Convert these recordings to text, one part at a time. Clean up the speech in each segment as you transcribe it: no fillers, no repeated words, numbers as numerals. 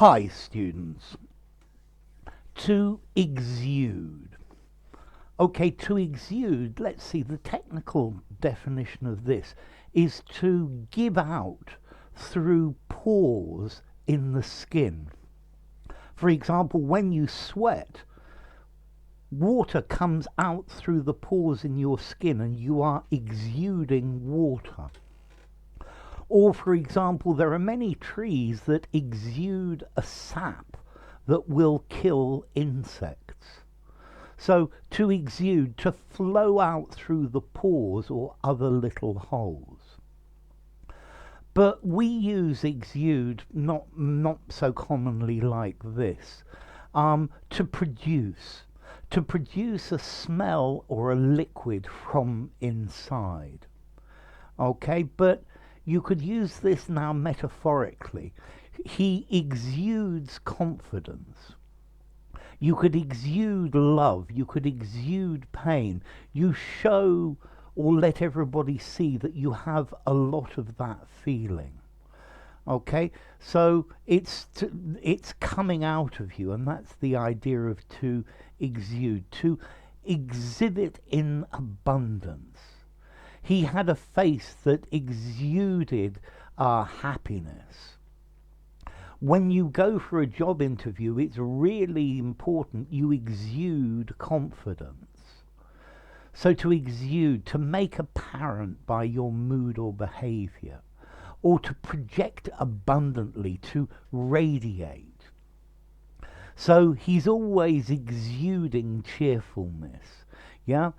Hi students. To exude. Okay, to exude, let's see, the technical definition of this is to give out through pores in the skin. For example, when you sweat, water comes out through the pores in your skin and you are exuding water. Or, for example, there are many trees that exude a sap that will kill insects. So, to exude, to flow out through the pores or other little holes. But we use exude not so commonly like this, to produce a smell or a liquid from inside. Okay, but you could use this now metaphorically. He exudes confidence. You could exude love. You could exude pain. You show or let everybody see that you have a lot of that feeling. Okay, so it's coming out of you, and that's the idea of to exude, to exhibit in abundance. He had a face that exuded happiness. When you go for a job interview, it's really important you exude confidence. So to exude, to make apparent by your mood or behavior, or to project abundantly, to radiate. So he's always exuding cheerfulness. Yeah,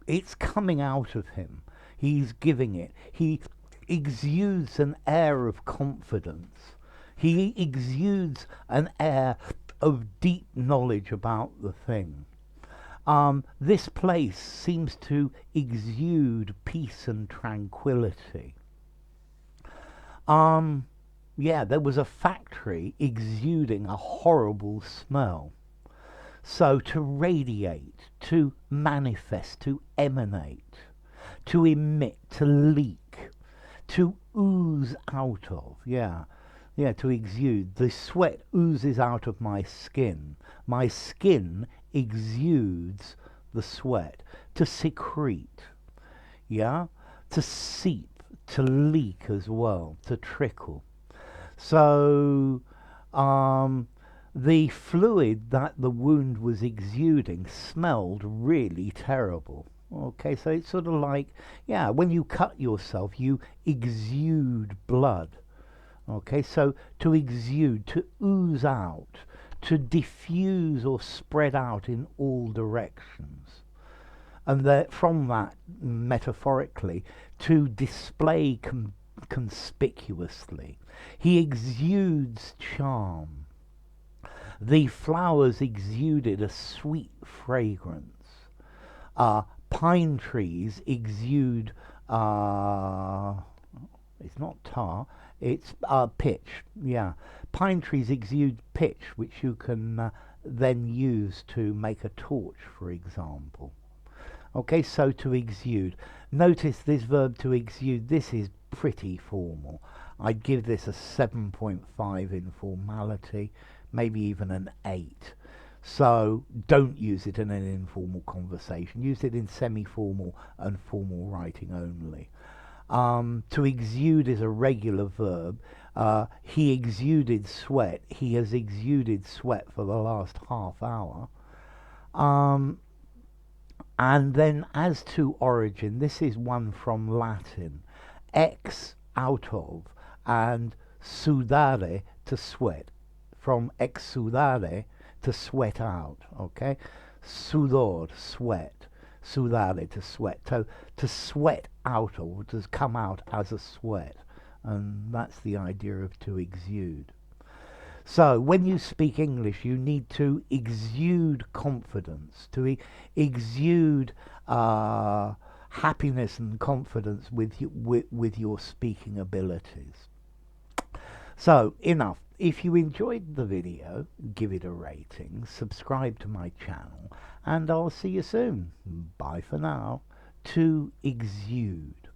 it's coming out of him. He's giving it. He exudes an air of confidence. He exudes an air of deep knowledge about the thing. This place seems to exude peace and tranquility. Yeah, there was a factory exuding a horrible smell. So to radiate, to manifest, to emanate, to emit, to leak, to ooze out of, yeah, to exude. The sweat oozes out of my skin. My skin exudes the sweat. To secrete, yeah, to seep, to leak as well, to trickle. So, the fluid that the wound was exuding smelled really terrible. Okay, so it's sort of like, yeah, when you cut yourself, you exude blood. Okay, so to exude, to ooze out, to diffuse or spread out in all directions. And that, from that, metaphorically, to display conspicuously. He exudes charm. The flowers exuded a sweet fragrance. Pine trees exude, it's not tar, it's pitch, yeah. Pine trees exude pitch, which you can then use to make a torch, for example. Okay, so to exude. Notice this verb to exude, this is pretty formal. I'd give this a 7.5 in formality, maybe even an 8. So don't use it in an informal conversation. Use it in semi-formal and formal writing only. To exude is a regular verb. He exuded sweat. He has exuded sweat for the last half hour. And then as to origin, this is one from Latin. Ex, out of, and sudare, to sweat. From exudare, to sweat out, okay? Sudor, sweat. Sudare, to sweat. So to sweat out of, to come out as a sweat. And that's the idea of to exude. So when you speak English, you need to exude confidence, to exude happiness and confidence with your speaking abilities. So enough. If you enjoyed the video, give it a rating, subscribe to my channel, and I'll see you soon. Bye for now. To exude.